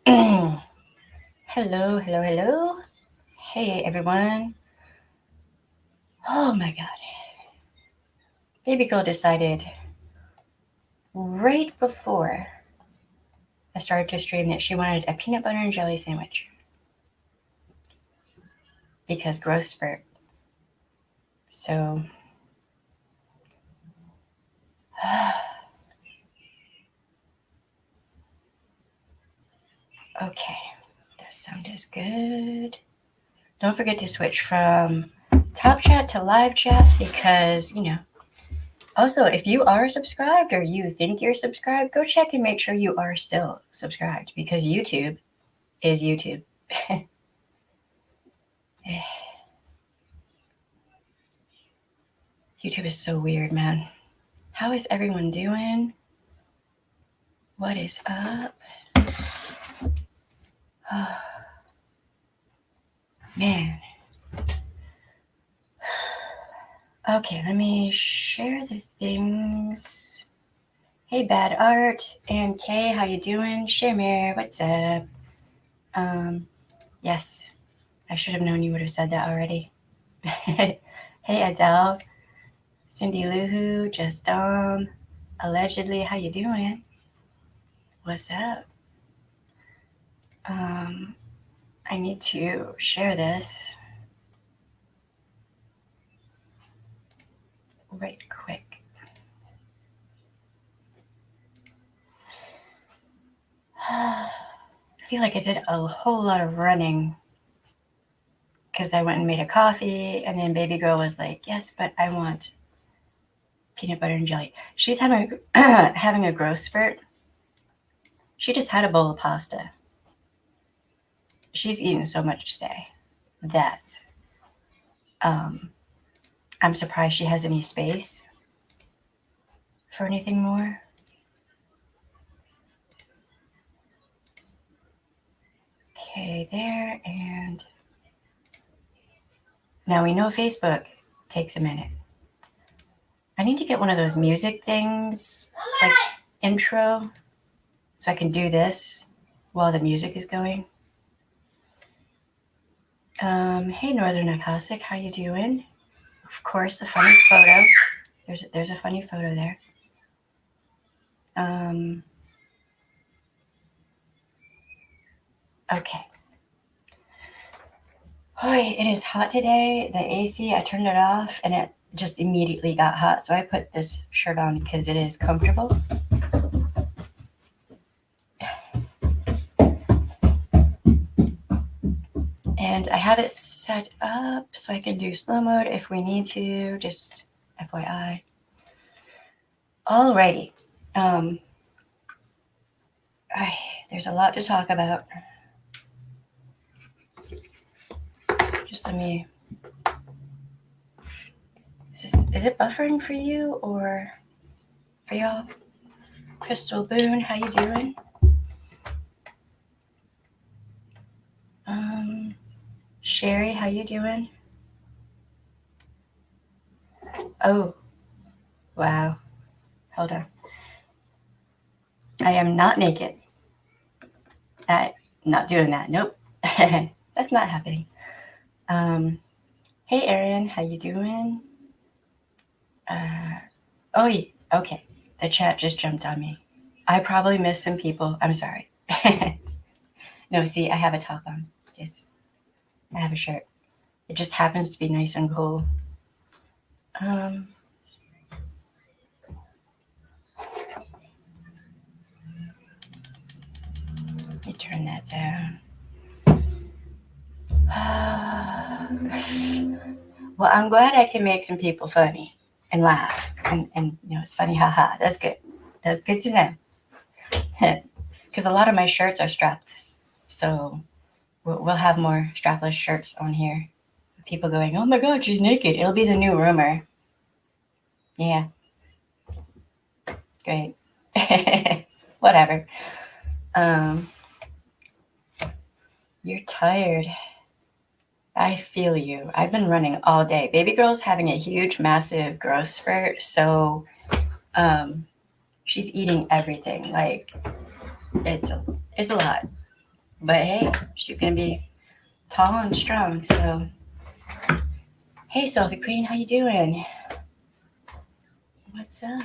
Hello, hello, hello. Hey, everyone. Oh my god. Baby girl decided right before I started to stream that she wanted a peanut butter and jelly sandwich because growth spurt. So, okay. This sound is good. Don't forget to switch from top chat to live chat because, also, if you are subscribed or you think you're subscribed, go check and make sure you are still subscribed because YouTube is YouTube. YouTube is so weird, man. How is everyone doing? What is up? Oh, man. Okay, let me share the things. Hey, Bad Art and Kay, how you doing? Shamir, what's up? Yes, I should have known you would have said that already. Hey, Adele, Cindy Luhu, Just allegedly, how you doing? What's up? I need to share this right quick. I feel like I did a whole lot of running because I went and made a coffee, and then baby girl was like, yes, but I want peanut butter and jelly. She's having having a growth spurt. She just had a bowl of pasta. She's eaten so much today that I'm surprised she has any space for anything more. Okay, there, and now we know Facebook takes a minute. I need to get one of those music things, like intro, so I can do this while the music is going. Hey, Northern Akasik, how you doing? Of course, a funny photo. There's a funny photo there. Okay. Boy, it is hot today. The AC, I turned it off, and it just immediately got hot. So I put this shirt on because it is comfortable. And I have it set up so I can do slow mode if we need to, just FYI. Alrighty. There's a lot to talk about. Just let me. Is it buffering for you or for y'all? Crystal Boone, how you doing? Sherry, how you doing? Oh, wow. Hold on. I am not naked. I'm not doing that. Nope. That's not happening. Hey, Erin, how you doing? Oh, yeah. Okay. The chat just jumped on me. I probably missed some people. I'm sorry. No, see, I have a top on. Yes, I have a shirt. It just happens to be nice and cool. Let me turn that down. Well, I'm glad I can make some people funny and laugh. And it's funny, haha. That's good. That's good to know. Because a lot of my shirts are strapless. So we'll have more strapless shirts on here. People going, oh my god, she's naked. It'll be the new rumor. Yeah. Great. Whatever. You're tired. I feel you. I've been running all day. Baby girl's having a huge, massive growth spurt. So she's eating everything. Like, it's a lot. But hey, she's gonna be tall and strong. So, hey, Selfie Queen, how you doing? What's up?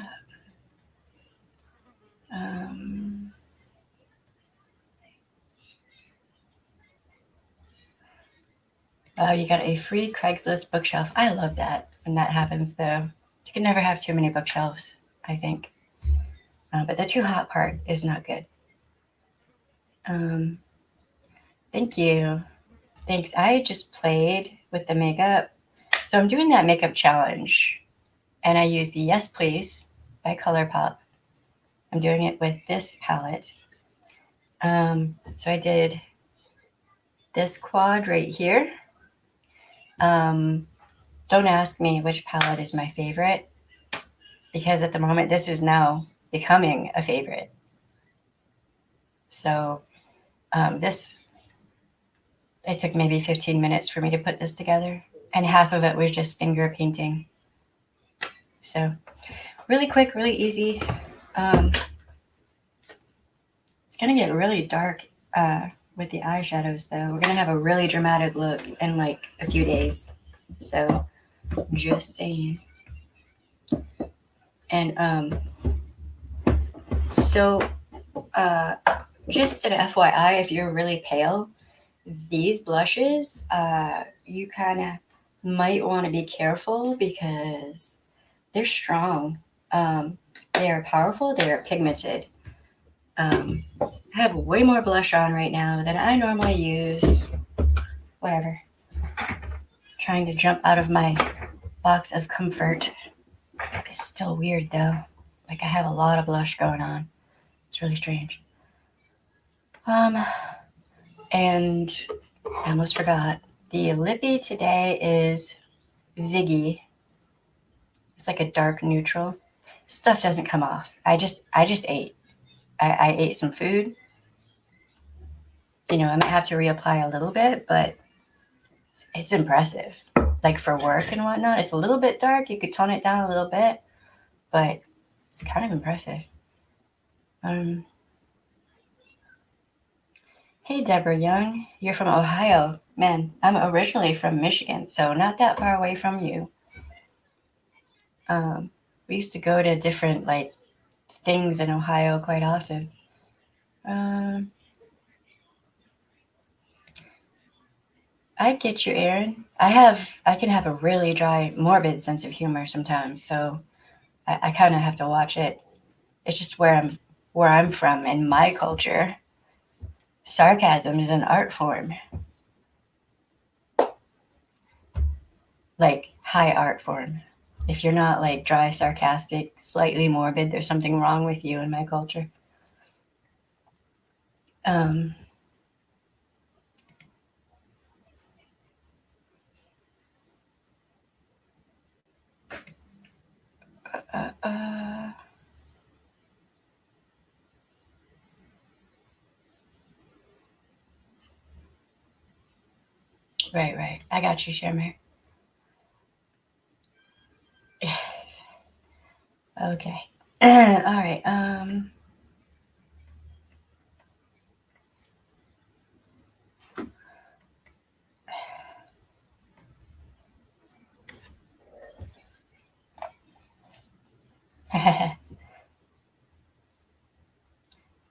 Oh, you got a free Craigslist bookshelf. I love that when that happens, though. You can never have too many bookshelves, I think. But the too hot part is not good. Thank you. Thanks. I just played with the makeup. So I'm doing that makeup challenge. And I use the Yes Please by ColourPop. I'm doing it with this palette. So I did this quad right here. Don't ask me which palette is my favorite, because at the moment this is now becoming a favorite. So it took maybe 15 minutes for me to put this together, and half of it was just finger painting. So really quick, really easy. It's gonna get really dark with the eyeshadows, though. We're gonna have a really dramatic look in like a few days. So just saying. And just an FYI, if you're really pale, these blushes, you kind of might want to be careful because they're strong. They are powerful. They are pigmented. I have way more blush on right now than I normally use. Whatever. Trying to jump out of my box of comfort. It's still weird though. Like I have a lot of blush going on. It's really strange. And I almost forgot. The lippy today is Ziggy. It's like a dark neutral. Stuff doesn't come off. I just ate. I ate some food. You know, I might have to reapply a little bit, but it's impressive. Like for work and whatnot, it's a little bit dark. You could tone it down a little bit, but it's kind of impressive. Hey, Deborah Young, you're from Ohio. Man, I'm originally from Michigan, so not that far away from you. We used to go to different like things in Ohio quite often. I get you, Aaron. I can have a really dry, morbid sense of humor sometimes, so I kind of have to watch it. It's just where I'm from in my culture. Sarcasm is an art form, like high art form. If you're not like dry, sarcastic, slightly morbid, there's something wrong with you in my culture. Right. I got you, Shermer. Okay. All right.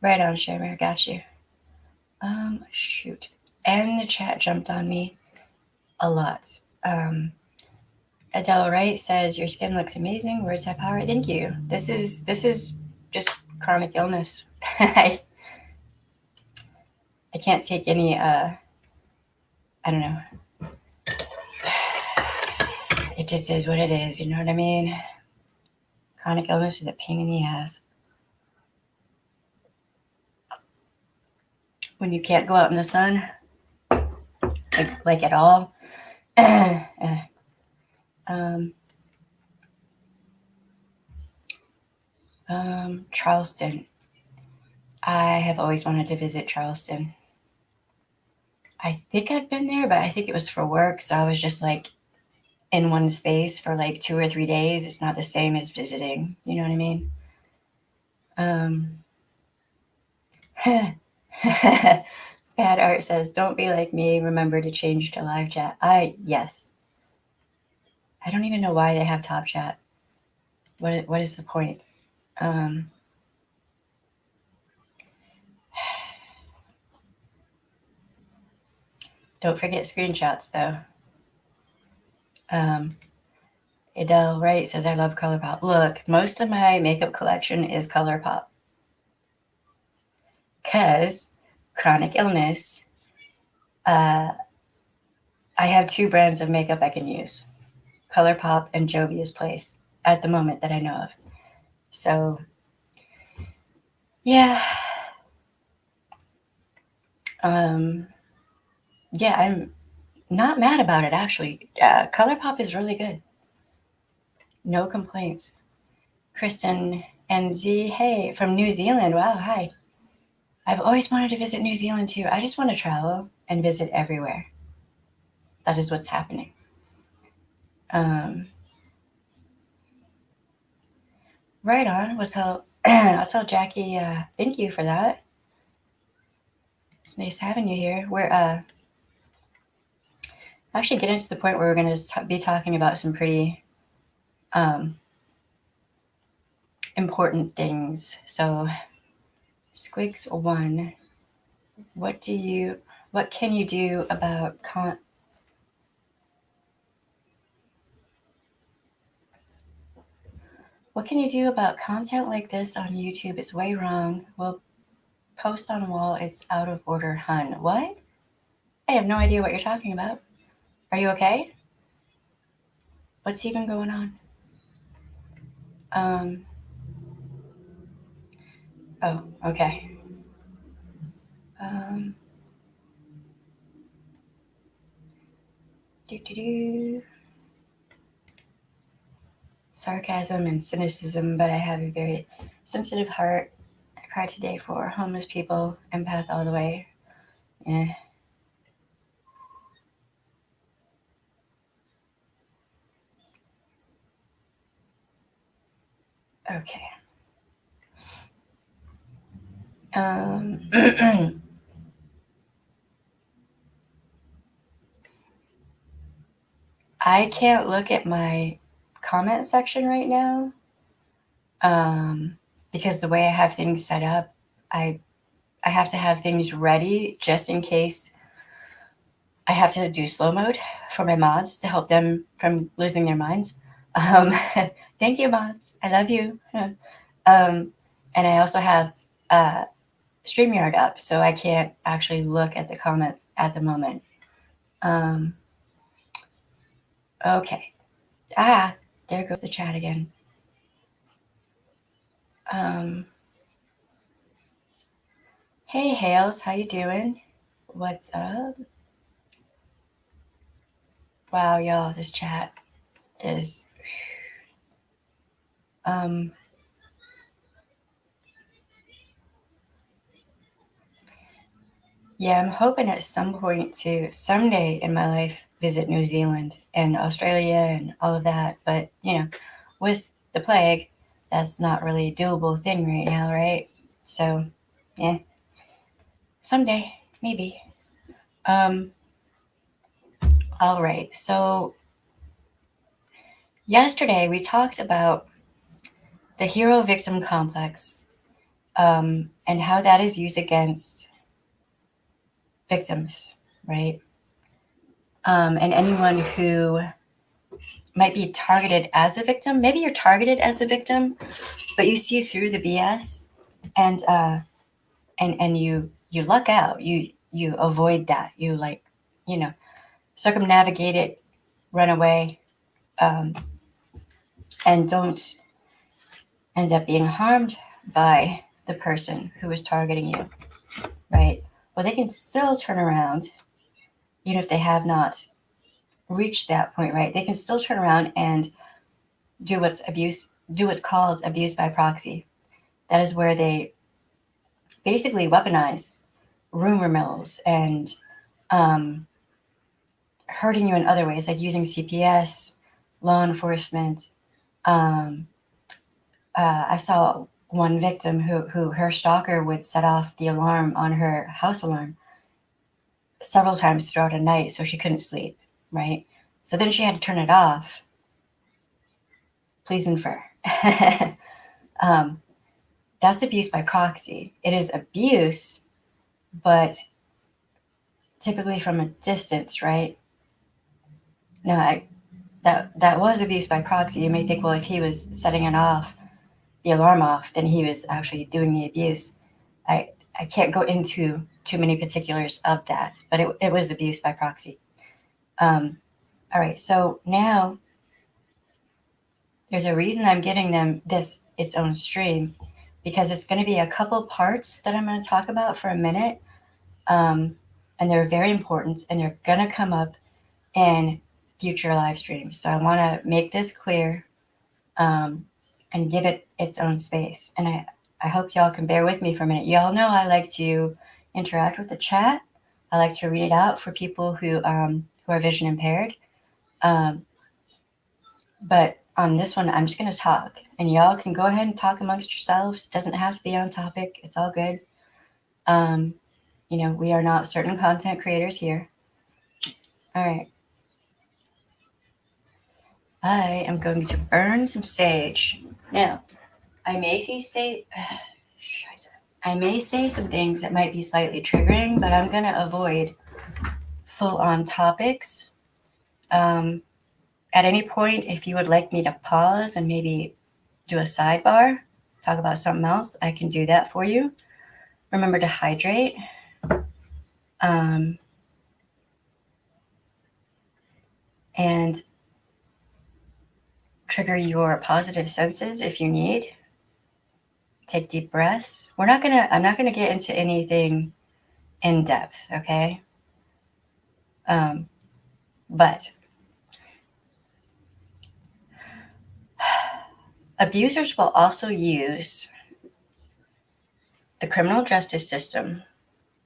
Right on, Shermer. Got you. Shoot. And the chat jumped on me a lot. Adele Wright says your skin looks amazing. Words have power. Thank you. This is just chronic illness. I can't take any. I don't know. It just is what it is. You know what I mean? Chronic illness is a pain in the ass. When you can't go out in the sun, like at all. Charleston. I have always wanted to visit Charleston. I think I've been there, but I think it was for work. So I was just like in one space for like 2 or 3 days. It's not the same as visiting. You know what I mean? Bad Art says, don't be like me. Remember to change to live chat. Yes. I don't even know why they have top chat. What is the point? Don't forget screenshots, though. Adele Wright says, I love ColourPop. Look, most of my makeup collection is ColourPop. Because chronic illness, I have 2 brands of makeup I can use. ColourPop and Jovia's Place at the moment that I know of. So, yeah. Yeah, I'm not mad about it, actually. ColourPop is really good. No complaints. Kristen NZ, hey, from New Zealand. Wow, hi. I've always wanted to visit New Zealand too. I just want to travel and visit everywhere. That is what's happening. Right on. I'll tell Jackie, thank you for that. It's nice having you here. We're actually getting to the point where we're going to be talking about some pretty important things. So, Squigs 1, what can you do about what can you do about content like this on YouTube? It's way wrong. Well, post on wall, it's out of order, hun. What? I have no idea what you're talking about. Are you okay? What's even going on? Oh, okay. Sarcasm and cynicism, but I have a very sensitive heart. I cried today for homeless people, empath all the way. Yeah. Okay. I can't look at my comment section right now because the way I have things set up, I have to have things ready just in case I have to do slow mode for my mods to help them from losing their minds. Thank you, mods. I love you. And I also have StreamYard up, so I can't actually look at the comments at the moment. Okay. There goes the chat again. Hey, Hales, how you doing? What's up? Wow, y'all, this chat is... Yeah, I'm hoping at some point to someday in my life visit New Zealand and Australia and all of that. But, with the plague, that's not really a doable thing right now, right? So, yeah, someday, maybe. All right. So, yesterday we talked about the hero victim complex and how that is used against victims, right? And anyone who might be targeted as a victim. Maybe you're targeted as a victim, but you see through the BS and you luck out. You avoid that. You circumnavigate it, run away, and don't end up being harmed by the person who is targeting you, right? Well, they can still turn around, even if they have not reached that point, right? They can still turn around and do what's called abuse by proxy. That is where they basically weaponize rumor mills and hurting you in other ways, like using CPS, law enforcement. I saw one victim who her stalker would set off the alarm on her house alarm several times throughout a night, so she couldn't sleep, right? So then she had to turn it off. Please infer. That's abuse by proxy. It is abuse, but typically from a distance, right? Now, that was abuse by proxy. You may think, well, if he was setting it off, the alarm off, then he was actually doing the abuse. I can't go into too many particulars of that, but it was abuse by proxy. All right, so now there's a reason I'm giving them this its own stream, because it's going to be a couple parts that I'm going to talk about for a minute, and they're very important, and they're going to come up in future live streams. So I want to make this clear and give it its own space. And I hope y'all can bear with me for a minute. Y'all know I like to interact with the chat. I like to read it out for people who are vision impaired. But on this one, I'm just going to talk. And y'all can go ahead and talk amongst yourselves. It doesn't have to be on topic. It's all good. We are not certain content creators here. All right. I am going to burn some sage. Now, I may say some things that might be slightly triggering, but I'm going to avoid full-on topics. At any point, if you would like me to pause and maybe do a sidebar, talk about something else, I can do that for you. Remember to hydrate. And trigger your positive senses if you need. Take deep breaths. I'm not gonna get into anything in depth, okay? But abusers will also use the criminal justice system.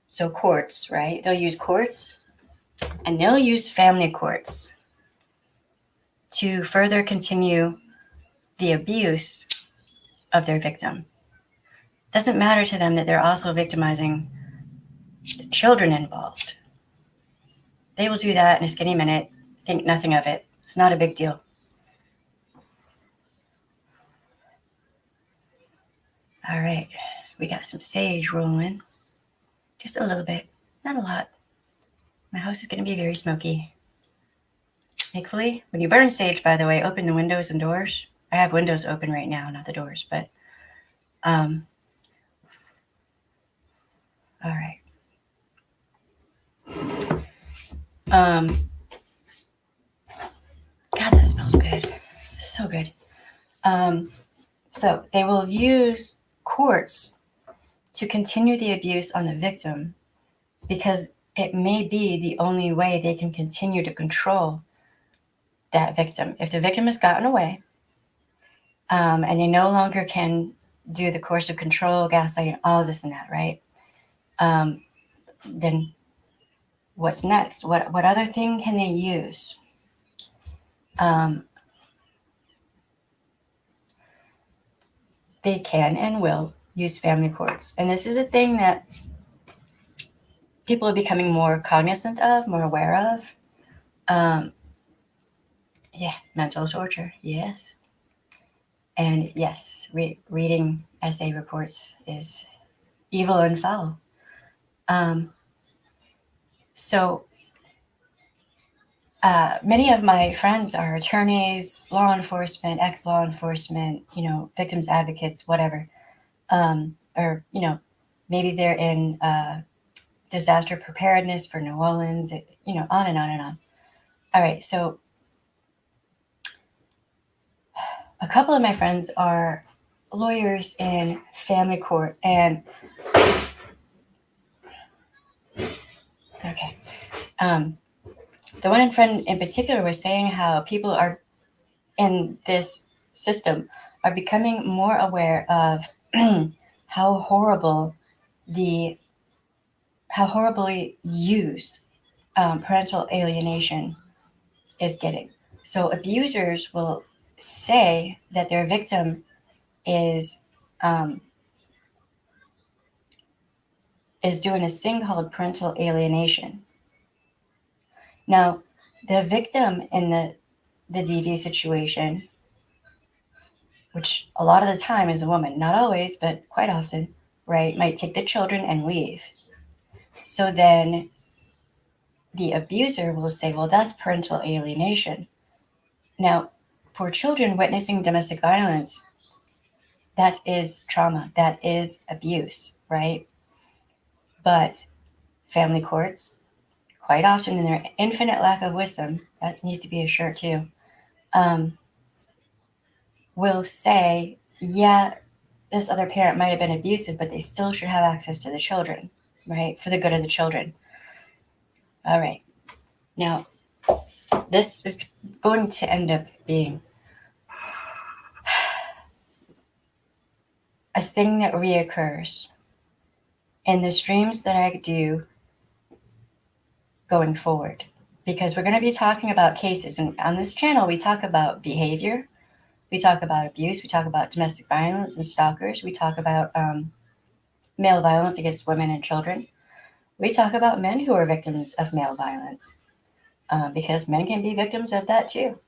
So courts, right? They'll use courts and they'll use family courts to further continue the abuse of their victim. It doesn't matter to them that they're also victimizing the children involved. They will do that in a skinny minute, think nothing of it. It's not a big deal. All right, we got some sage rolling. Just a little bit, not a lot. My house is going to be very smoky. Thankfully, when you burn sage, by the way, open the windows and doors. I have windows open right now, not the doors, but all right. God, that smells good. So good. So they will use courts to continue the abuse on the victim because it may be the only way they can continue to control that victim. If the victim has gotten away and they no longer can do the coercive control, gaslighting, all of this and that, right? Then what's next? What other thing can they use? They can and will use family courts. And this is a thing that people are becoming more cognizant of, more aware of. Mental torture, yes. And yes, reading essay reports is evil and foul. So many of my friends are attorneys, law enforcement, ex-law enforcement, victims advocates, whatever. Or, maybe they're in disaster preparedness for New Orleans, on and on and on. All right, so a couple of my friends are lawyers in family court, and okay. The one friend in particular was saying how people are in this system are becoming more aware of how horribly used parental alienation is getting. So abusers will say that their victim is doing this thing called parental alienation. Now, the victim in the DV situation, which a lot of the time is a woman, not always, but quite often, right, might take the children and leave. So then the abuser will say, well, that's parental alienation. Now, for children witnessing domestic violence, that is trauma, that is abuse, right? But family courts, quite often in their infinite lack of wisdom, that needs to be a shirt too, will say, yeah, this other parent might have been abusive, but they still should have access to the children, right? For the good of the children. All right. Now, this is going to end up being a thing that reoccurs in the streams that I do going forward, because we're going to be talking about cases. And on this channel, we talk about behavior, we talk about abuse, we talk about domestic violence and stalkers, we talk about male violence against women and children. We talk about men who are victims of male violence, because men can be victims of that too.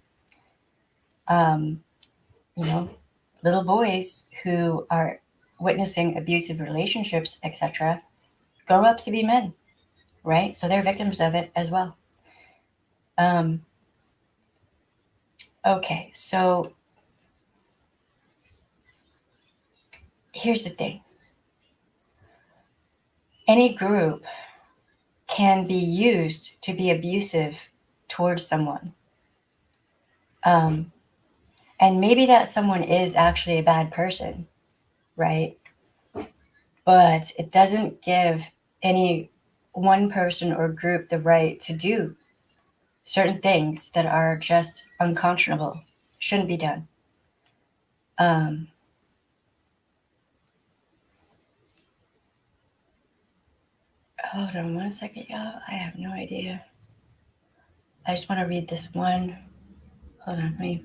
You know, little boys who are witnessing abusive relationships, etc., grow up to be men, right? So they're victims of it as well. Okay, so here's the thing. Any group can be used to be abusive towards someone. And maybe that someone is actually a bad person, right? But it doesn't give any one person or group the right to do certain things that are just unconscionable, shouldn't be done. Hold on 1 second, y'all. I have no idea. I just want to read this one. Hold on,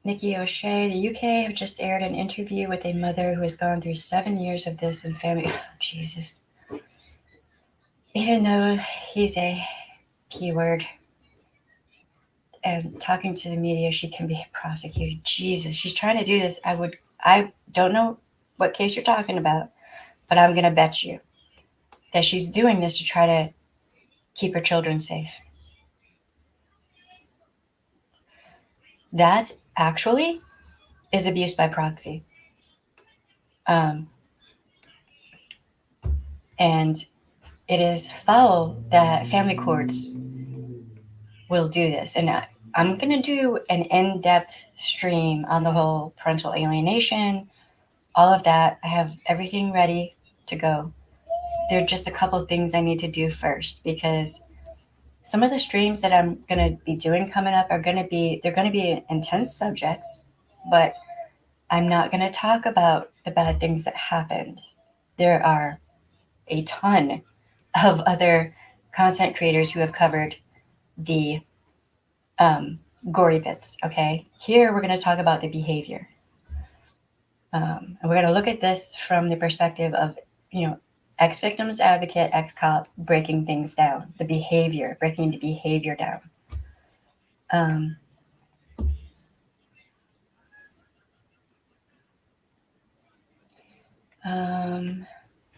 Nikki O'Shea, the UK have just aired an interview with a mother who has gone through 7 years of this in family. Oh, Jesus. Even though he's a keyword and talking to the media, she can be prosecuted. Jesus, she's trying to do this. I don't know what case you're talking about, but I'm going to bet you that she's doing this to try to keep her children safe. That actually is abuse by proxy. And it is foul that family courts will do this. And I'm going to do an in-depth stream on the whole parental alienation, all of that. I have everything ready to go. There are just a couple things I need to do first, because some of the streams that I'm going to be doing coming up are going to be intense subjects, but I'm not going to talk about the bad things that happened. There are a ton of other content creators who have covered the gory bits, okay? Here we're going to talk about the behavior. And we're going to look at this from the perspective of, ex-victims advocate, ex-cop, breaking things down, the behavior, breaking the behavior down.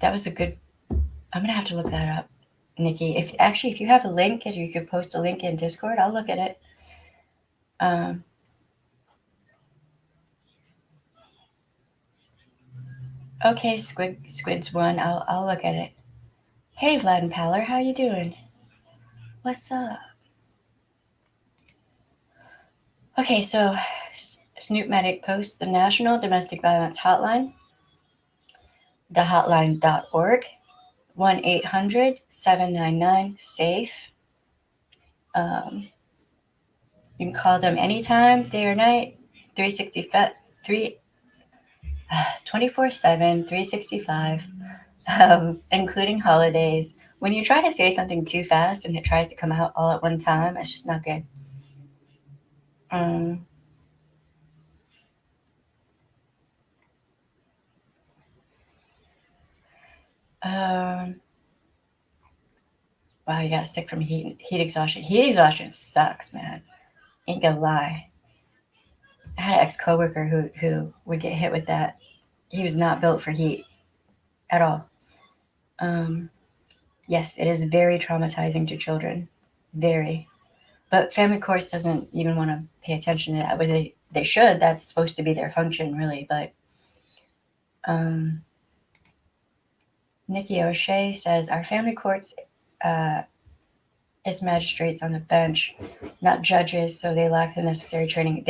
That was a good, I'm going to have to look that up, Nikki. If you have a link, if you could post a link in Discord, I'll look at it. Okay, Squids one, I'll look at it. Hey, Vlad and Paler, how you doing? What's up? Okay, so Snoop Medic posts the National Domestic Violence Hotline, thehotline.org, 1-800-799-SAFE. You can call them anytime, day or night, 24/7, 365, including holidays. When you try to say something too fast and it tries to come out all at one time, it's just not good. Wow, you got sick from heat exhaustion. Heat exhaustion sucks, man. Ain't gonna lie. I had an ex-coworker who would get hit with that. He was not built for heat at all. Yes, it is very traumatizing to children. Very. But family course doesn't even want to pay attention to that. But they should. That's supposed to be their function, really. But Nikki O'Shea says, our family courts is magistrates on the bench, not judges, so they lack the necessary training.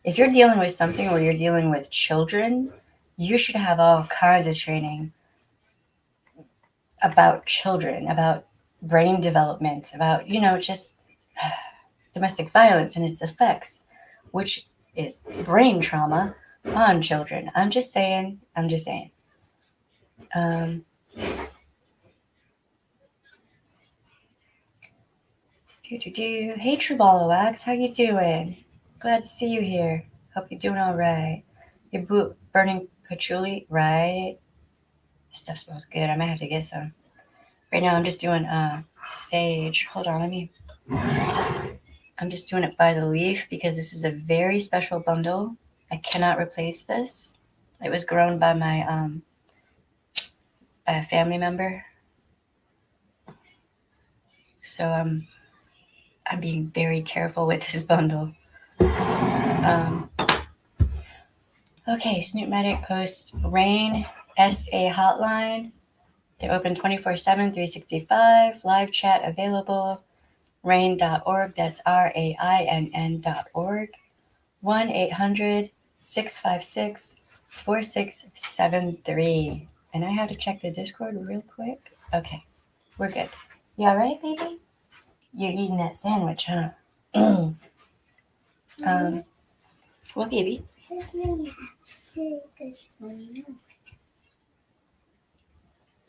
If you're dealing with something where you're dealing with children, you should have all kinds of training about children, about brain development, about, just domestic violence and its effects, which is brain trauma on children. I'm just saying. Hey, Trubalowax, how you doing? Glad to see you here. Hope you're doing all right. You're burning patchouli, right? This stuff smells good. I might have to get some. Right now, I'm just doing sage. Hold on, I'm just doing it by the leaf because this is a very special bundle. I cannot replace this. It was grown by my by a family member. So I'm being very careful with this bundle. Okay, Snoopmatic posts Rain SA hotline. They're open 24/7, 365. Live chat available. Rain.org. That's RAINN.org. 1-800-656-4673. And I have to check the Discord real quick. Okay, we're good. You all right, baby? You're eating that sandwich, huh? What, baby?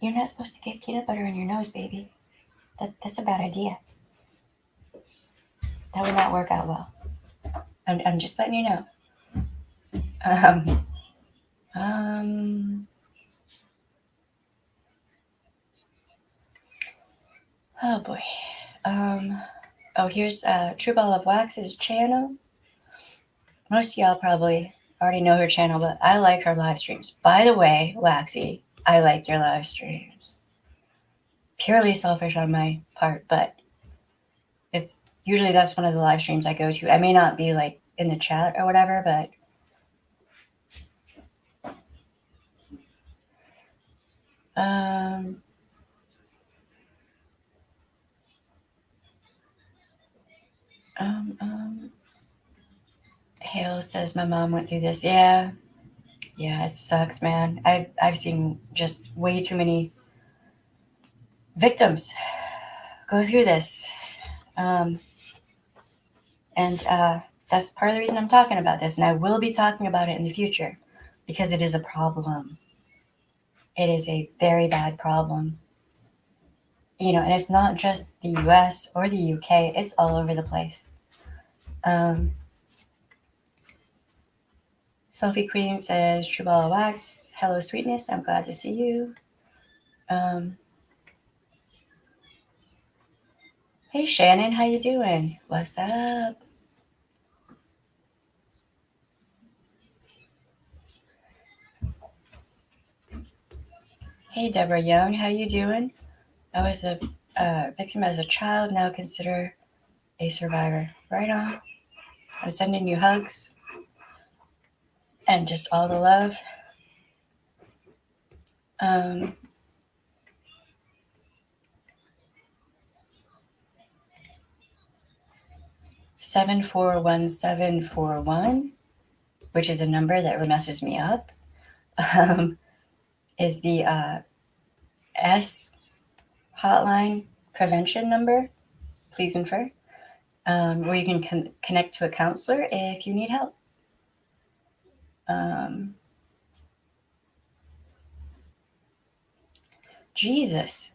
You're not supposed to get peanut butter in your nose, baby. That's a bad idea. That would not work out well. I'm just letting you know. Oh boy. Here's True Ball of Wax's channel. Most of y'all probably already know her channel, but I like her live streams. By the way, Waxy, I like your live streams. Purely selfish on my part, but it's usually that's one of the live streams I go to. I may not be like in the chat or whatever, but Hale says my mom went through this. Yeah, it sucks, man. I've seen just way too many victims go through this. And that's part of the reason I'm talking about this. And I will be talking about it in the future because it is a problem. It is a very bad problem. And it's not just the US or the UK. It's all over the place. Sophie Queen says, True Ball of Wax. Hello, sweetness. I'm glad to see you. Hey, Shannon. How you doing? What's up? Hey, Deborah Young. How you doing? I was a victim as a child. Now consider a survivor. Right on. I'm sending you hugs and just all the love. 741741, which is a number that really messes me up, is the S hotline prevention number, please infer, where you can connect to a counselor if you need help. Jesus.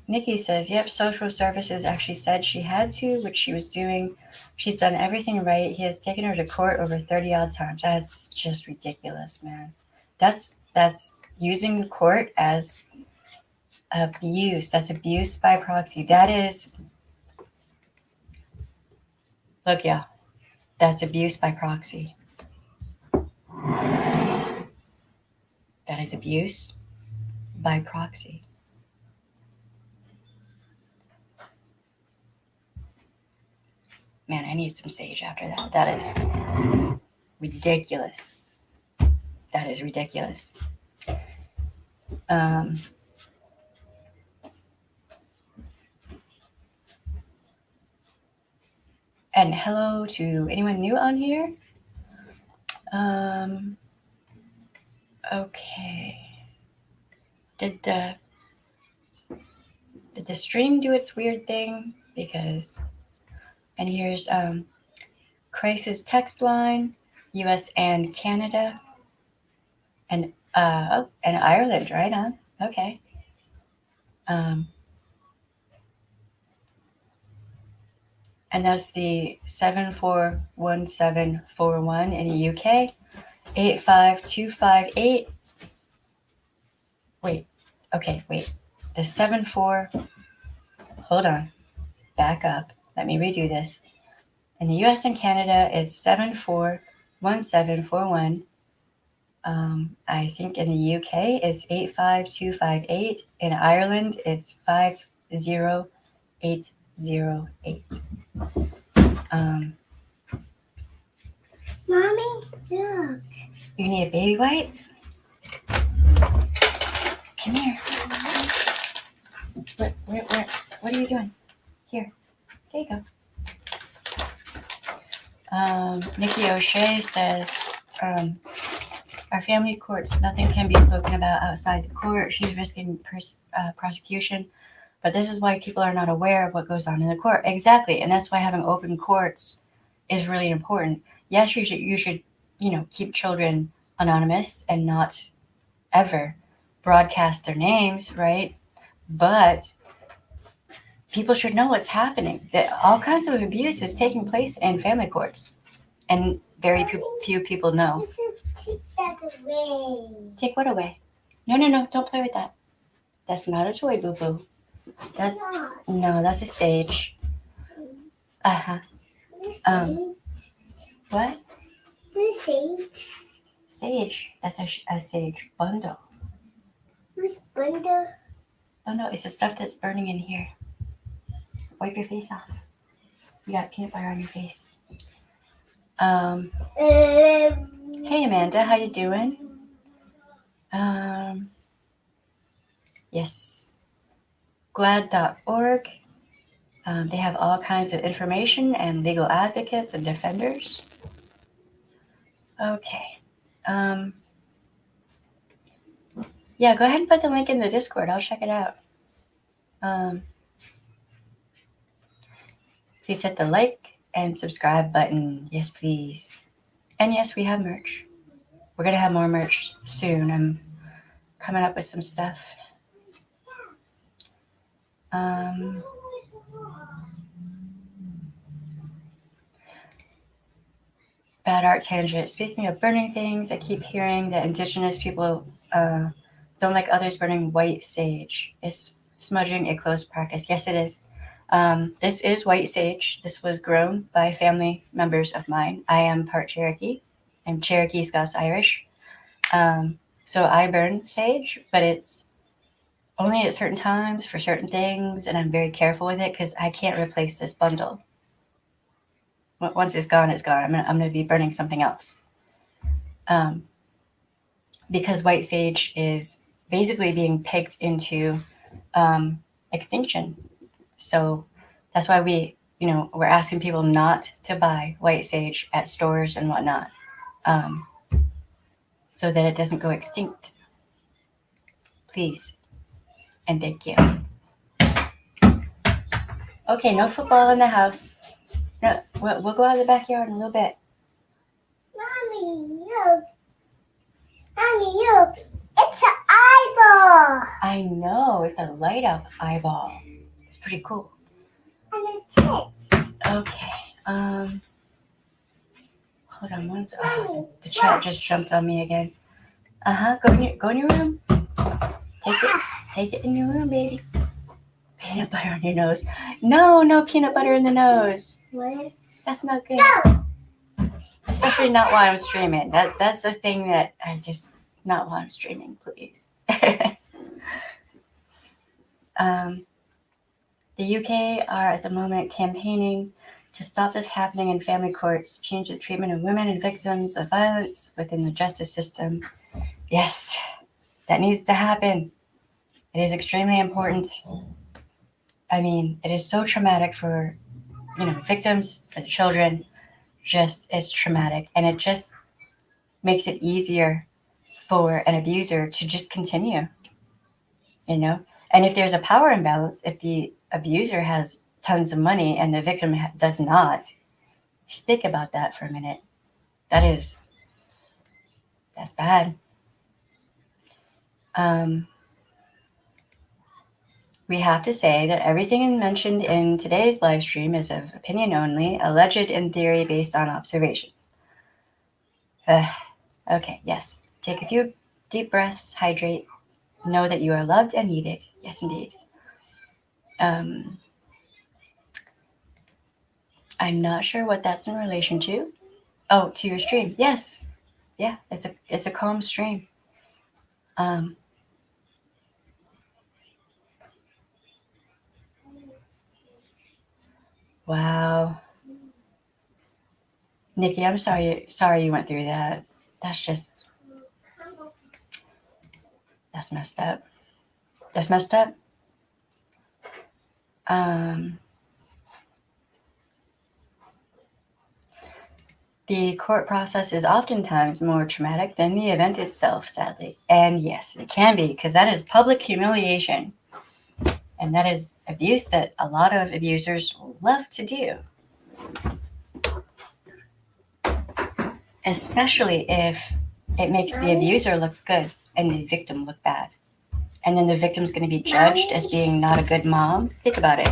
Nikki says, yep, social services actually said she had to, which she was doing. She's done everything right. He has taken her to court over 30 odd times. That's just ridiculous, man. That's using the court as Abuse. That's abuse by proxy. That is, look, yeah, that's abuse by proxy. That is abuse by proxy. Man, I need some sage after that. That is ridiculous. That is ridiculous. And hello to anyone new on here. Okay. Did the stream do its weird thing? Because, and here's crisis text line, U.S. and Canada, and Ireland. Right on. Okay. And that's the 741741 in the UK, 85258. Wait. The 74. Hold on. Back up. Let me redo this. In the US and Canada, it's 741741. I think in the UK, it's 85258. In Ireland, it's 50808. Mommy, look. You need a baby wipe? Come here. What are you doing? Here. There you go. Nikki O'Shea says, our family courts, nothing can be spoken about outside the court. She's risking prosecution. But this is why people are not aware of what goes on in the court. Exactly. And that's why having open courts is really important. Yes, you should, keep children anonymous and not ever broadcast their names, right? But people should know what's happening. That all kinds of abuse is taking place in family courts. And very few people know. Take that away. Take what away? No, don't play with that. That's not a toy, boo-boo. No, that's a sage. Uh-huh. What? Who's sage? Sage. That's a sage bundle. Who's bundle? Oh no, it's the stuff that's burning in here. Wipe your face off. You got peanut butter on your face. Hey Amanda, how you doing? Yes. Glad.org. They have all kinds of information and legal advocates and defenders. Okay. Yeah, go ahead and put the link in the Discord. I'll check it out. Please hit the like and subscribe button. Yes, please. And yes, we have merch. We're going to have more merch soon. I'm coming up with some stuff. Bad art tangent. Speaking of burning things, I keep hearing that indigenous people don't like others burning white sage. Is smudging a closed practice? Yes, it is. This is white sage. This was grown by family members of mine. I am part Cherokee. I'm Cherokee, Scots, Irish. So I burn sage, but it's only at certain times for certain things, and I'm very careful with it because I can't replace this bundle. Once it's gone, it's gone. I'm going to be burning something else. Because white sage is basically being picked into extinction. So that's why we're asking people not to buy white sage at stores and whatnot, so that it doesn't go extinct. Please. And thank you. Okay, no football in the house. No, we'll go out of the backyard in a little bit. Mommy, look. It's an eyeball. I know, it's a light up eyeball. It's pretty cool. And it's tits. Okay. Hold on one second. Oh, the chat just jumped on me again. Go in your room. Take it in your room, baby. Peanut butter on your nose. No peanut butter in the nose. What? That's not good. No! Especially not while I'm streaming. That's a thing that I just, not while I'm streaming, please. The UK are at the moment campaigning to stop this happening in family courts, change the treatment of women and victims of violence within the justice system. Yes, that needs to happen. It is extremely important. I mean, it is so traumatic for, victims, for the children. Just is traumatic, and it just makes it easier for an abuser to just continue. And if there's a power imbalance, if the abuser has tons of money and the victim does not, think about that for a minute. That's bad. We have to say that everything mentioned in today's live stream is of opinion only, alleged in theory based on observations. Okay, yes. Take a few deep breaths, hydrate, know that you are loved and needed. Yes, indeed. I'm not sure what that's in relation to. Oh, to your stream. Yes. Yeah, it's a calm stream. Wow. Nikki, I'm sorry you went through that. That's messed up. That's messed up. The court process is oftentimes more traumatic than the event itself, sadly. And yes, it can be, because that is public humiliation. And that is abuse that a lot of abusers love to do. Especially if it makes the abuser look good and the victim look bad. And then the victim's going to be judged as being not a good mom. Think about it.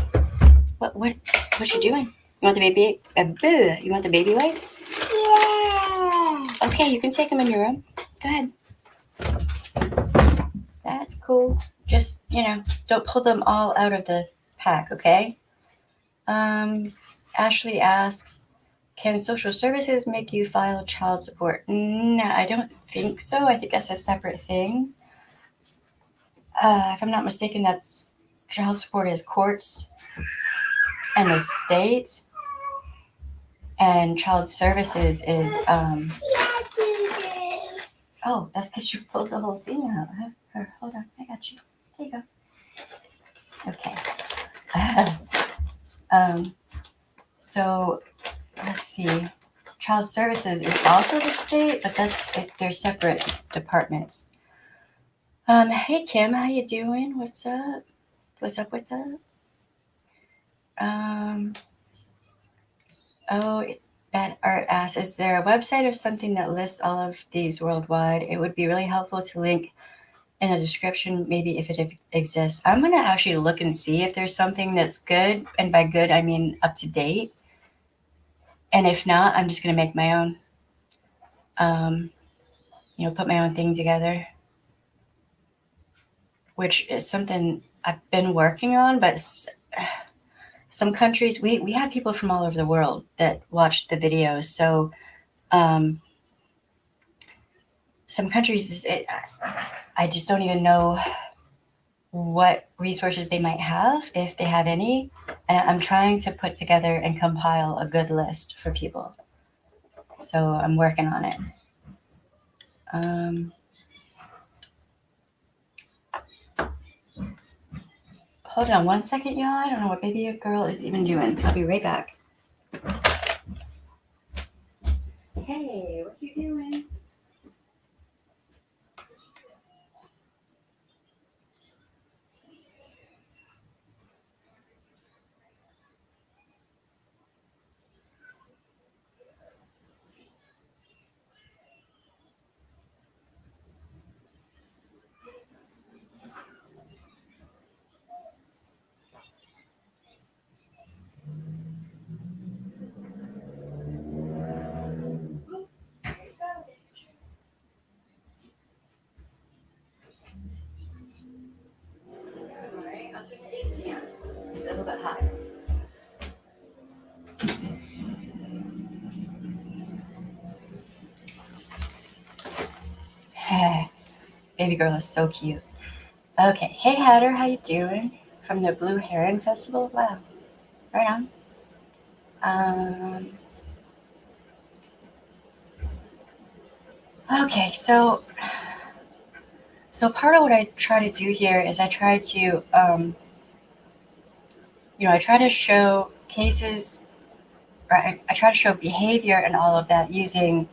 What you doing? You want the baby? You want the baby wipes? Yeah! Okay, you can take them in your room. Go ahead. That's cool. Just, don't pull them all out of the pack, okay? Ashley asked, can social services make you file child support? No, I don't think so. I think that's a separate thing. If I'm not mistaken, that's child support is courts and the state. And child services is, oh, that's because you pulled the whole thing out. Huh? Hold on, I got you. There you go. Okay. So let's see. Child services is also the state, but they're separate departments. Hey Kim, how you doing? What's up? What's up? That art asks, is there a website or something that lists all of these worldwide? It would be really helpful to link in the description, maybe if it exists. I'm going to actually look and see if there's something that's good. And by good, I mean up to date. And if not, I'm just going to make my own. Put my own thing together. Which is something I've been working on, but some countries, we have people from all over the world that watch the videos. So some countries, I just don't even know what resources they might have, if they have any. And I'm trying to put together and compile a good list for people. So I'm working on it. Hold on one second, y'all. I don't know what baby girl is even doing. I'll be right back. Hey, what you doing? hot. Baby girl is so cute. Okay, hey Hatter, how you doing? From the Blue Heron Festival? Wow, right on. Okay, so part of what I try to do here is I try to, I try to show cases, or I try to show behavior and all of that using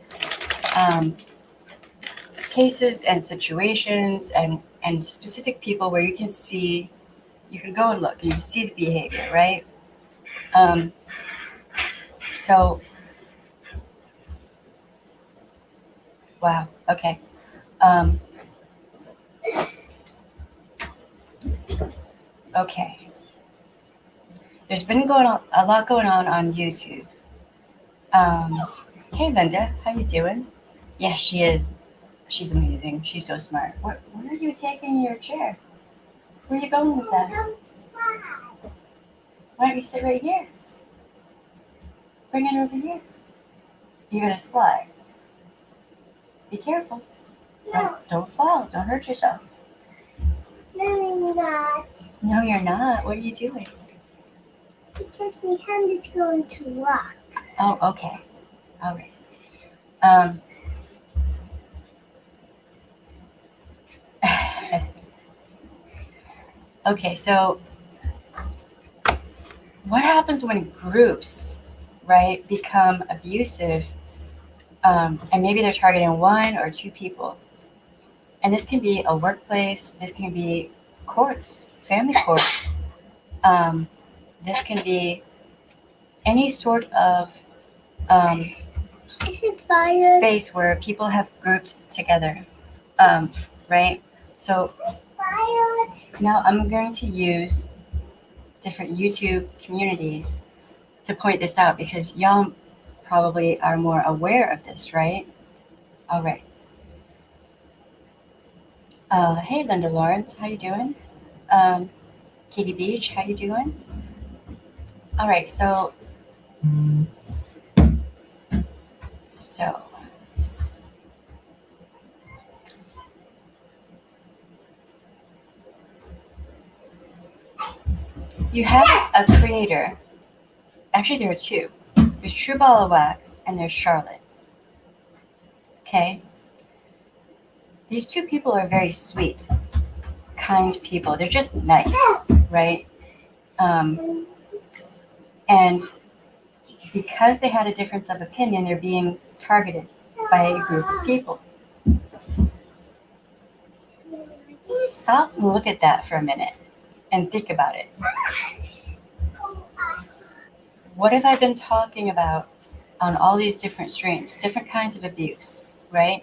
cases and situations and specific people where you can see, you can go and look, you can see the behavior, right? So, wow, okay. Okay. There's been a lot going on YouTube. Hey Linda, how you doing? Yes, she is. She's amazing. She's so smart. Where are you taking your chair? Where are you going with that? Why don't you sit right here? Bring it over here. You're gonna slide. Be careful. Don't fall. Don't hurt yourself. No, I'm not. No, you're not. What are you doing? Because my hand is going to rock. Oh, okay. All right. Okay, so what happens when groups, right, become abusive, and maybe they're targeting one or two people? And this can be a workplace, this can be courts, family courts, this can be any sort of Is it fired? space where people have grouped together, right? So Fired. now I'm going to use different YouTube communities to point this out because y'all probably are more aware of this, right? All right. Hey, Linda Lawrence, how you doing? Katie Beach, how you doing? All right, so you have a creator. Actually, there are two. There's True Ball of Wax and there's Charlotte. Okay? These two people are very sweet, kind people. They're just nice, right? And because they had a difference of opinion, they're being targeted by a group of people. Stop and look at that for a minute and think about it. What have I been talking about on all these different streams, different kinds of abuse, right?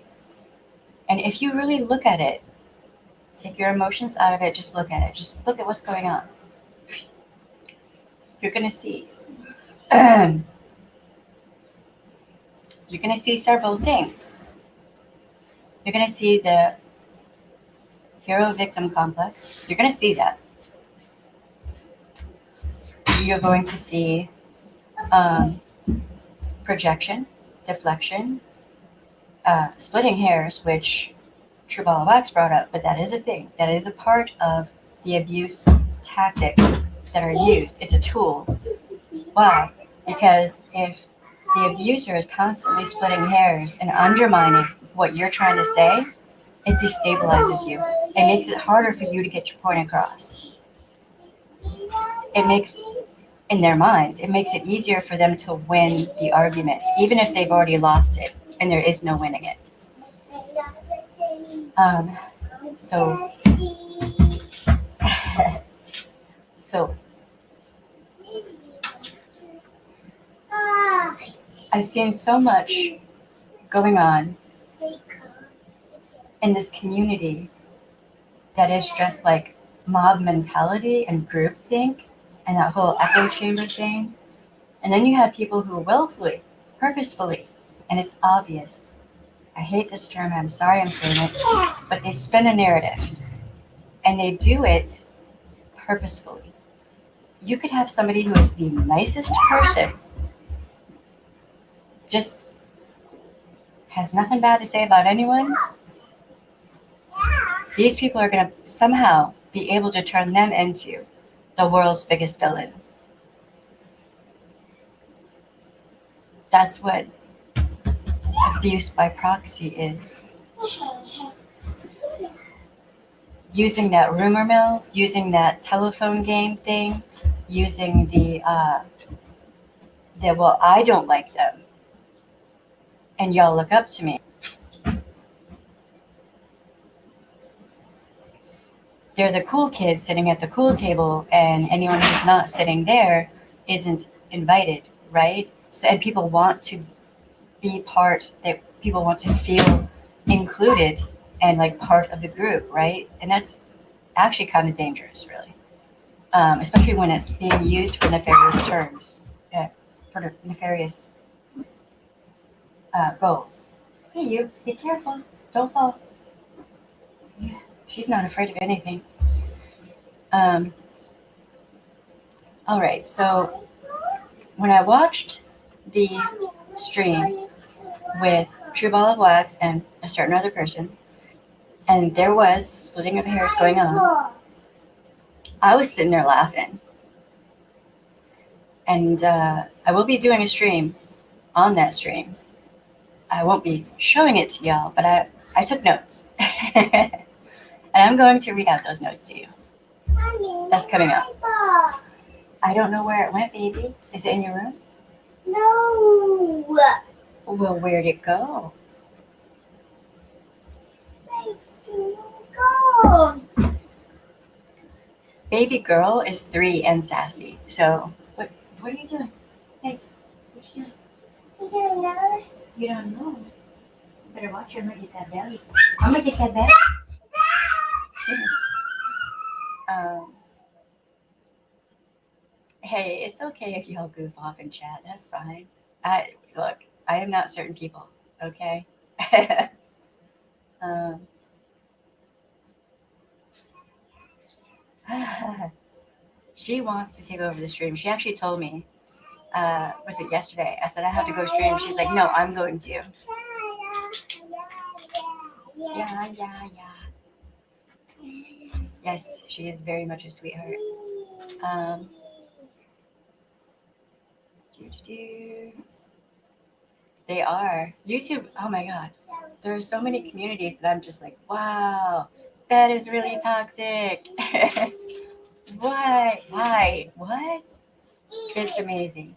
And if you really look at it, take your emotions out of it, just look at it, just look at what's going on. You're going to see. You're going to see several things. You're going to see the hero-victim complex. You're going to see that. You're going to see projection, deflection, splitting hairs, which True Ball of Wax brought up, but that is a thing. That is a part of the abuse tactics that are used. It's a tool. Why? Because if the abuser is constantly splitting hairs and undermining what you're trying to say, it destabilizes you. It makes it harder for you to get your point across. It makes, in their minds, it makes it easier for them to win the argument, even if they've already lost it and there is no winning it. So I've seen so much going on in this community that is just like mob mentality and groupthink and that whole echo chamber thing. And then you have people who willfully, purposefully, and it's obvious. I hate this term, I'm sorry I'm saying it, but they spin a narrative and they do it purposefully. you could have somebody who is the nicest person, just has nothing bad to say about anyone. These people are going to somehow be able to turn them into the world's biggest villain. That's what abuse by proxy is. Using that rumor mill, using that telephone game thing, using the well, I don't like them, and y'all look up to me. They're the cool kids sitting at the cool table, and anyone who's not sitting there isn't invited, right? So, and people want to be part, that people want to feel included and like part of the group, right? And that's actually kind of dangerous, really, especially when it's being used for nefarious terms, for nefarious goals. Hey, you, be careful, don't fall. Yeah, she's not afraid of anything. All right, so when I watched the stream with True Ball of Wax and a certain other person, and there was splitting of hairs going on, I was sitting there laughing. And I will be doing a stream on that stream. I won't be showing it to y'all, but I took notes. And I'm going to read out those notes to you. That's coming up. I don't know where it went, baby. Is it in your room? No. Well, where'd it go? Go. Baby girl is 3 and sassy. So, what are you doing? Hey, what you doing? You don't know? You don't know. You better watch her. I'm going to get that belly. I'm going to get that belly. Hey, it's okay if y'all goof off in chat. That's fine. Look, I am not certain people, okay? She wants to take over the stream. She actually told me, was it yesterday? I said, I have to go stream. She's like, no, I'm going to. Yeah. Yes, she is very much a sweetheart. They are. YouTube, oh my God. There are so many communities that I'm just like, wow, that is really toxic. What? Why? What? It's amazing.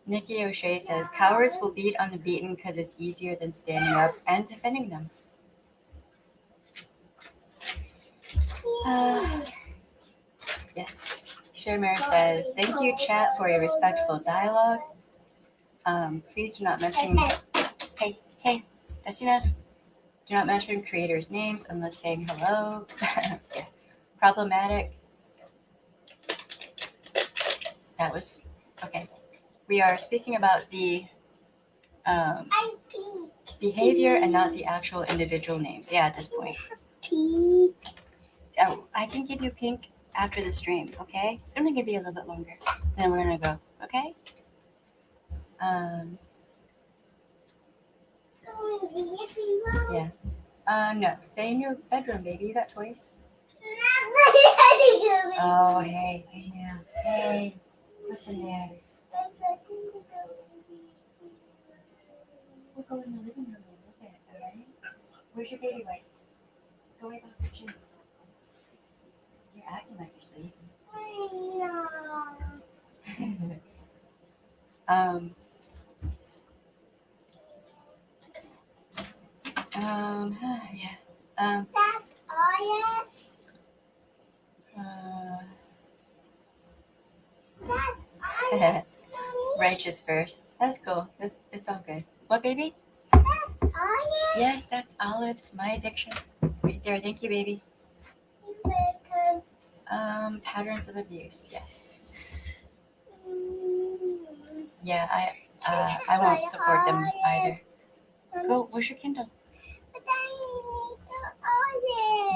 Nikki O'Shea says, cowards will beat on the beaten because it's easier than standing up and defending them. Yes. Shermare says, thank you, chat, for a respectful dialogue. Please do not mention... Hey, that's enough. Do not mention creators' names unless saying hello. Yeah. Problematic. That was... Okay. We are speaking about the behavior and not the actual individual names. Yeah, at this point. Pink. Oh, I can give you pink after the stream, okay? It's only gonna be a little bit longer. Then we're gonna go, okay? Yeah. No, stay in your bedroom, baby. You got toys. Oh, hey, yeah. Hey, listen there. We'll go in the living room and look at it, all right? Where's your baby wipe? Go wipe off your chin. You're acting like you're sleeping. Yeah. That's IS. That's IS. Righteous verse. That's cool. It's all good. What, baby? That's IS. Yes, that's Olive's My Addiction. Right there. Thank you, baby. Patterns of abuse. Yes. Yeah, I won't support them either. Go. Where's your Kindle? But I need the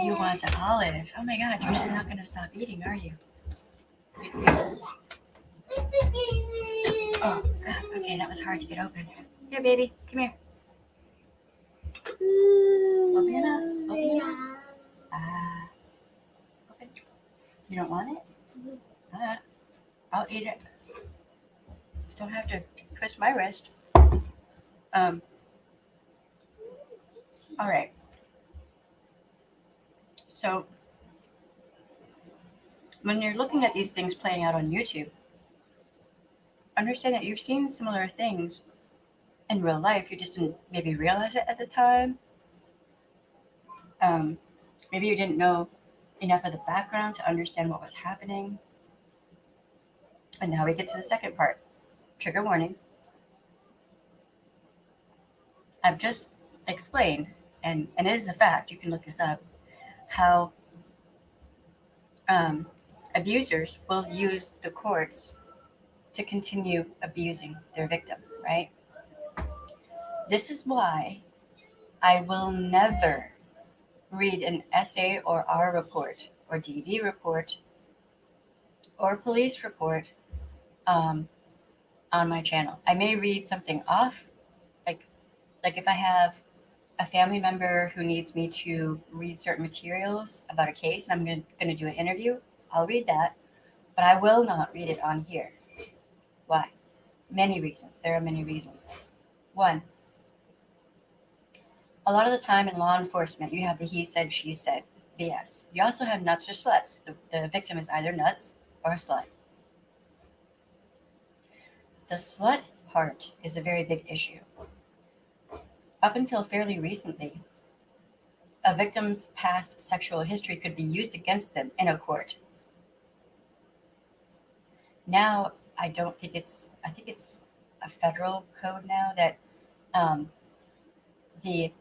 You want an olive. Oh my God, you're just not going to stop eating, are you? Oh, God. Okay, that was hard to get open. Here, baby. Come here. Open your mouth. Open your mouth. Ah. Open. You don't want it? I'll eat it. Don't have to twist my wrist. All right. So when you're looking at these things playing out on YouTube, understand that you've seen similar things in real life. You just didn't maybe realize it at the time. Maybe you didn't know enough of the background to understand what was happening. And now we get to the second part. Trigger warning. I've just explained, and it is a fact, you can look this up, how abusers will use the courts to continue abusing their victim, right? This is why I will never read an SA or R report or DV report or police report on my channel. I may read something off, like if I have a family member who needs me to read certain materials about a case and I'm going to do an interview, I'll read that, but I will not read it on here. Why? Many reasons. There are many reasons. One, a lot of the time in law enforcement, you have the he said, she said BS. You also have nuts or sluts. The victim is either nuts or a slut. The slut part is a very big issue. Up until fairly recently, a victim's past sexual history could be used against them in a court. Now, I think it's a federal code now that the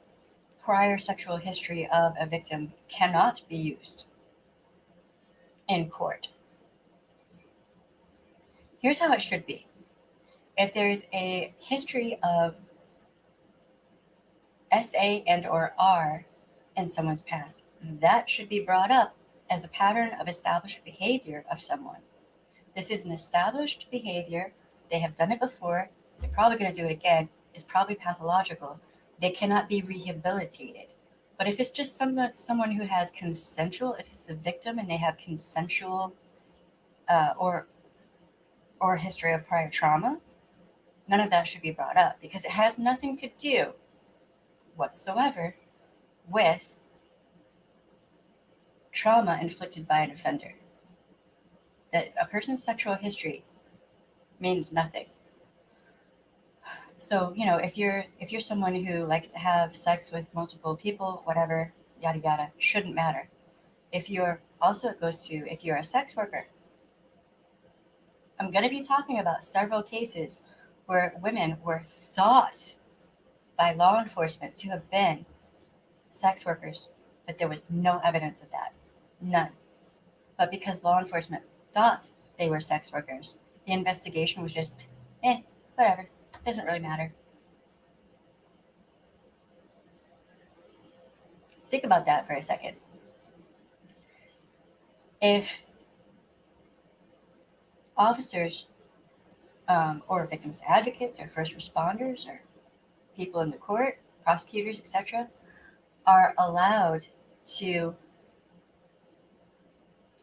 prior sexual history of a victim cannot be used in court. Here's how it should be. If there's a history of SA and or R in someone's past, that should be brought up as a pattern of established behavior of someone. This is an established behavior. They have done it before. They're probably going to do it again. It's probably pathological. They cannot be rehabilitated. But if it's just someone who has consensual, if it's the victim and they have consensual or a history of prior trauma, none of that should be brought up because it has nothing to do whatsoever with trauma inflicted by an offender. That a person's sexual history means nothing. So, if you're someone who likes to have sex with multiple people, whatever, yada yada, shouldn't matter. If you're a sex worker, I'm going to be talking about several cases where women were thought by law enforcement to have been sex workers, but there was no evidence of that. None. But because law enforcement thought they were sex workers, the investigation was just, whatever. Doesn't really matter. Think about that for a second. If officers or victims advocates or first responders or people in the court, prosecutors, etc., are allowed to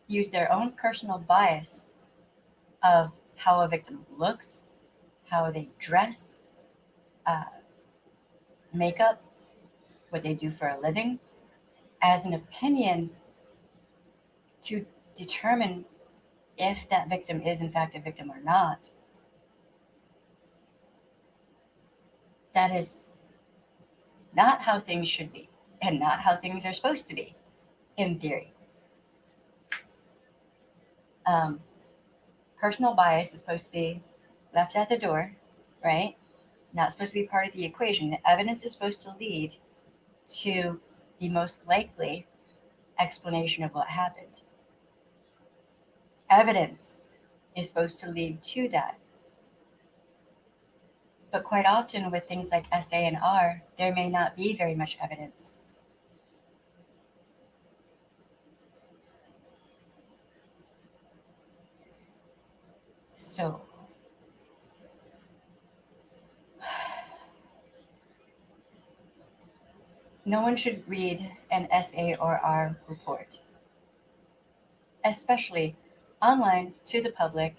use their own personal bias of how a victim looks, how they dress, makeup, what they do for a living, as an opinion to determine if that victim is in fact a victim or not, that is not how things should be and not how things are supposed to be, in theory. Personal bias is supposed to be left at the door, right? It's not supposed to be part of the equation. The evidence is supposed to lead to the most likely explanation of what happened. Evidence is supposed to lead to that. But quite often with things like SA and R, there may not be very much evidence. So, no one should read an SARR report, especially online to the public.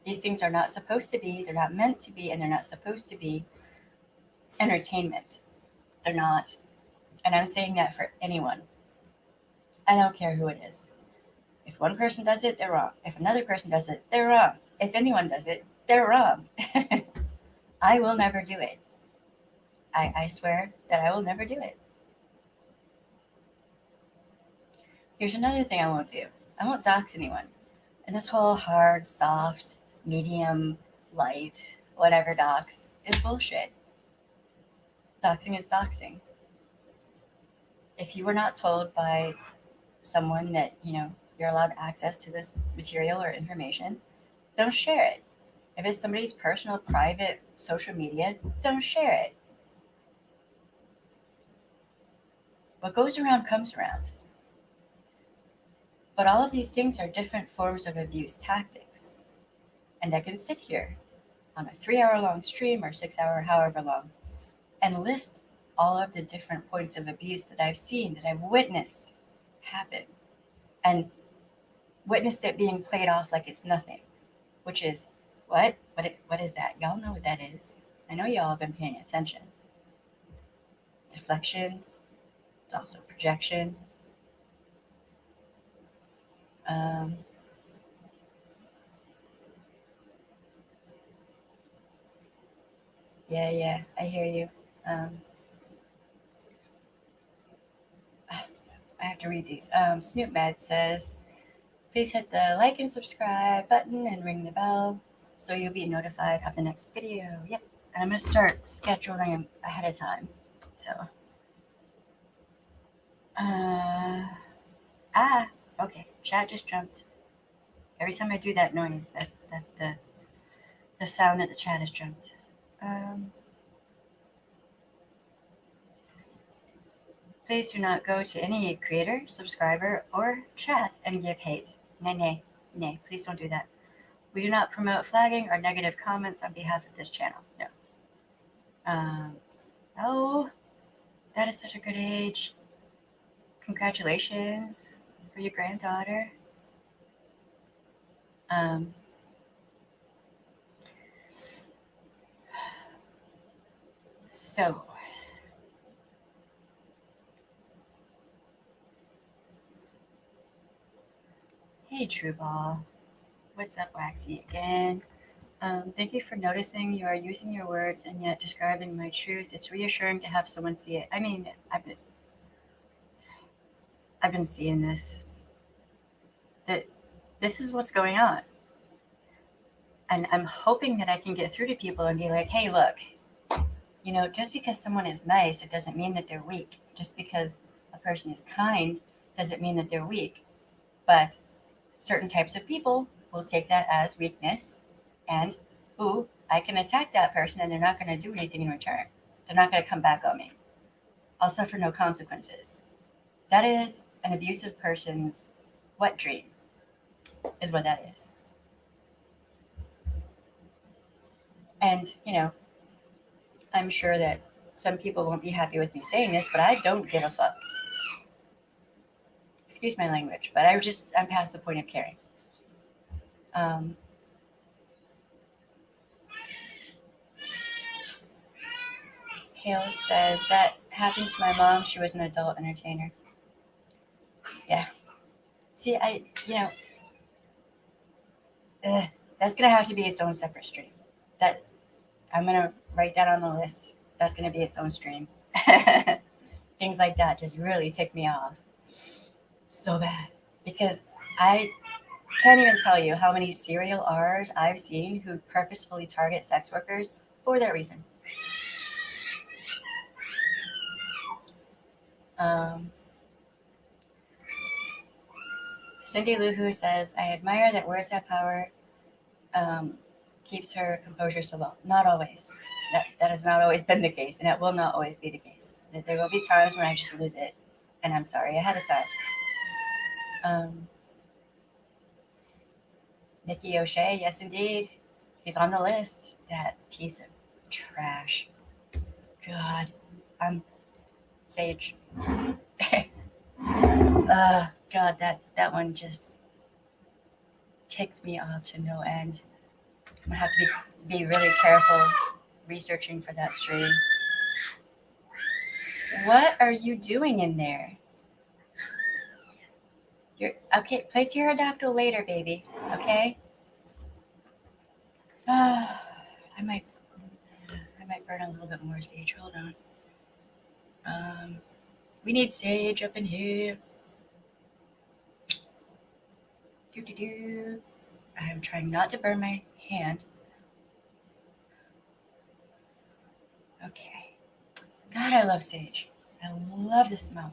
These things are not supposed to be, they're not meant to be, and they're not supposed to be entertainment. They're not. And I'm saying that for anyone. I don't care who it is. If one person does it, they're wrong. If another person does it, they're wrong. If anyone does it, they're wrong. I will never do it. I swear that I will never do it. Here's another thing I won't do. I won't dox anyone. And this whole hard, soft, medium, light, whatever dox is bullshit. Doxing is doxing. If you were not told by someone that, you're allowed access to this material or information, don't share it. If it's somebody's personal, private, social media, don't share it. What goes around comes around. But all of these things are different forms of abuse tactics. And I can sit here on a 3-hour long stream or 6-hour, however long, and list all of the different points of abuse that I've seen, that I've witnessed happen, and witnessed it being played off like it's nothing, which is, what is that? Y'all know what that is. I know y'all have been paying attention. Deflection, it's also projection. Yeah, I hear you. I have to read these. Snoop Mad says, please hit the like and subscribe button and ring the bell so you'll be notified of the next video. Yep. And I'm going to start scheduling them ahead of time. So, okay. Chat just jumped. Every time I do that noise, that's the sound that the chat has jumped. Please do not go to any creator, subscriber, or chat and give hate. Nay, please don't do that. We do not promote flagging or negative comments on behalf of this channel. No. Oh, that is such a good age. Congratulations for your granddaughter. So, hey, True Ball. What's up, Waxy, again? Thank you for noticing you are using your words and yet describing my truth. It's reassuring to have someone see it. I mean, I've been seeing this. That this is what's going on. And I'm hoping that I can get through to people and be like, hey, look, just because someone is nice, it doesn't mean that they're weak. Just because a person is kind doesn't mean that they're weak. But certain types of people will take that as weakness and, ooh, I can attack that person and they're not going to do anything in return. They're not going to come back on me. I'll suffer no consequences. That is an abusive person's wet dream, is what that is. And, I'm sure that some people won't be happy with me saying this, but I don't give a fuck. Excuse my language, but I'm past the point of caring. Hale says, that happened to my mom. She was an adult entertainer. Yeah. See, that's going to have to be its own separate stream. That I'm going to write that on the list. That's going to be its own stream. Things like that just really tick me off so bad, because I can't even tell you how many serial R's I've seen who purposefully target sex workers for that reason. Cindy Luhu says, I admire that words have power. Keeps her composure so well. Not always. That has not always been the case, and it will not always be the case. There will be times when I just lose it, and I'm sorry ahead of time. Nikki O'Shea, yes indeed. He's on the list. That piece of trash. God, I'm Sage. God, that one just ticks me off to no end. I'm gonna have to be really careful researching for that stream. What are you doing in there? You're okay. Play pterodactyl later, baby. Okay. I might burn a little bit more sage. Hold on. We need sage up in here. Do. I'm trying not to burn my hand. Okay. God, I love sage. I love the smell.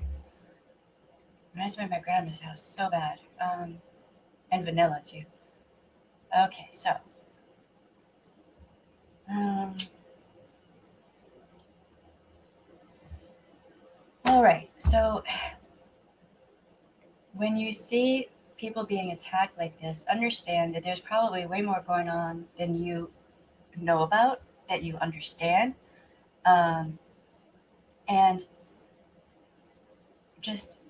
Reminds me of my grandma's house so bad. And vanilla too. Okay, so all right. So when you see people being attacked like this, understand that there's probably way more going on than you know about, that you understand. And just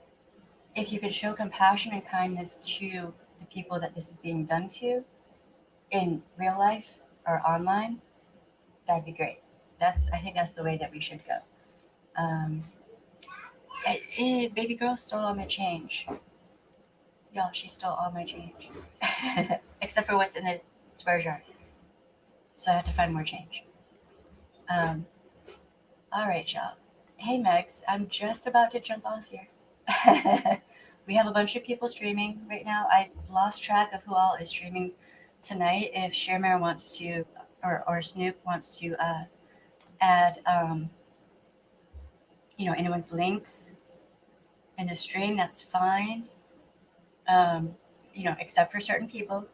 if you could show compassion and kindness to the people that this is being done to in real life or online, that'd be great. I think that's the way that we should go. Baby girl stole all my change. Y'all, she stole all my change. Except for what's in the spare jar. So I have to find more change. All right, y'all. Hey, Megs, I'm just about to jump off here. We have a bunch of people streaming right now. I lost track of who all is streaming tonight. If Sharemare wants to, or Snoop wants to add, anyone's links in the stream, that's fine. Except for certain people.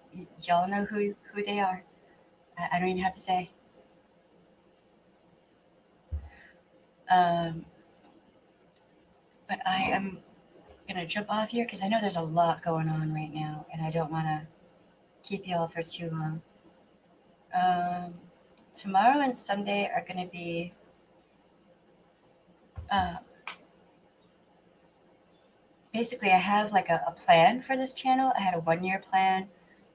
Y'all know who they are. I don't even have to say. But I am going to jump off here because I know there's a lot going on right now, and I don't want to keep y'all for too long. Tomorrow and Sunday are going to be basically, I have like a plan for this channel. I had a 1-year plan,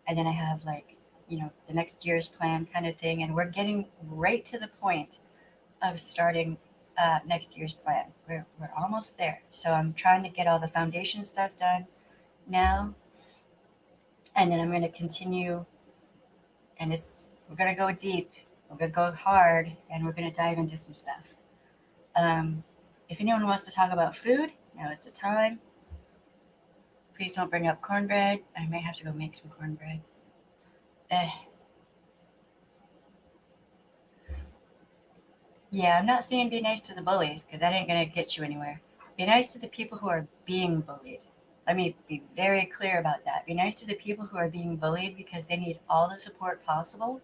and then I have like, the next year's plan kind of thing. And we're getting right to the point of starting next year's plan. We're almost there. So I'm trying to get all the foundation stuff done now. And then I'm going to continue, and we're going to go deep. We're going to go hard, and we're going to dive into some stuff. If anyone wants to talk about food, now is the time. Please don't bring up cornbread. I might have to go make some cornbread. Yeah, I'm not saying be nice to the bullies because that ain't going to get you anywhere. Be nice to the people who are being bullied. Let me be very clear about that. Be nice to the people who are being bullied because they need all the support possible.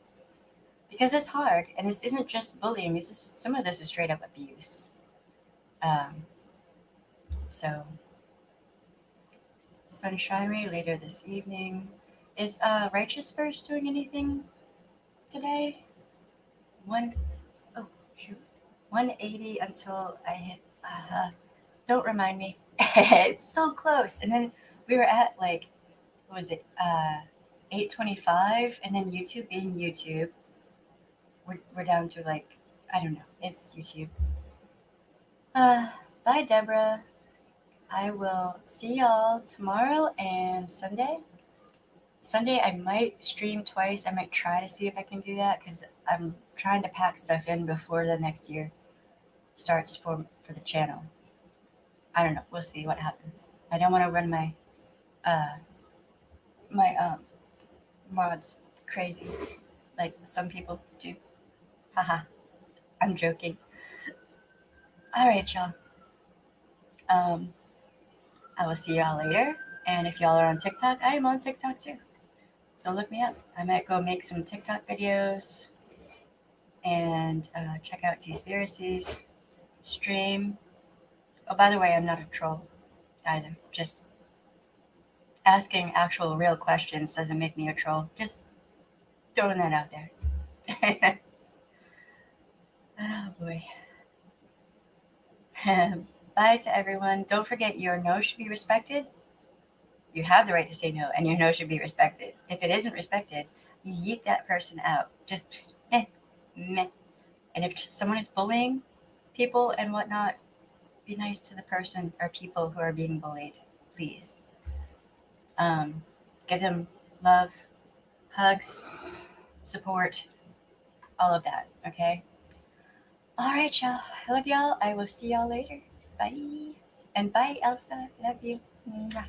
Because it's hard, and this isn't just bullying. Some of this is straight up abuse. So, Sunshine later this evening. Is Righteous First doing anything today? 180 until I hit. Don't remind me. It's so close. And then we were at like, what was it? 825, and then YouTube being YouTube. We're down to like, I don't know. It's YouTube. Bye, Deborah. I will see y'all tomorrow and Sunday. Sunday, I might stream twice. I might try to see if I can do that because I'm trying to pack stuff in before the next year starts for the channel. I don't know. We'll see what happens. I don't want to run my mods crazy like some people do. Haha. I'm joking. All right, y'all. I will see y'all later. And if y'all are on TikTok, I am on TikTok too. So look me up. I might go make some TikTok videos and check out Conspiracies stream. Oh, by the way, I'm not a troll either. Just asking actual real questions doesn't make me a troll. Just throwing that out there. Oh boy. Bye to everyone. Don't forget your no should be respected. You have the right to say no, and your no should be respected. If it isn't respected, you yeet that person out. Just meh. And if someone is bullying people and whatnot, be nice to the person or people who are being bullied, please. Um, give them love, hugs, support, all of that. Okay. All right, y'all. I love y'all. I will see y'all later. Bye. And bye, Elsa. Love you. Mwah.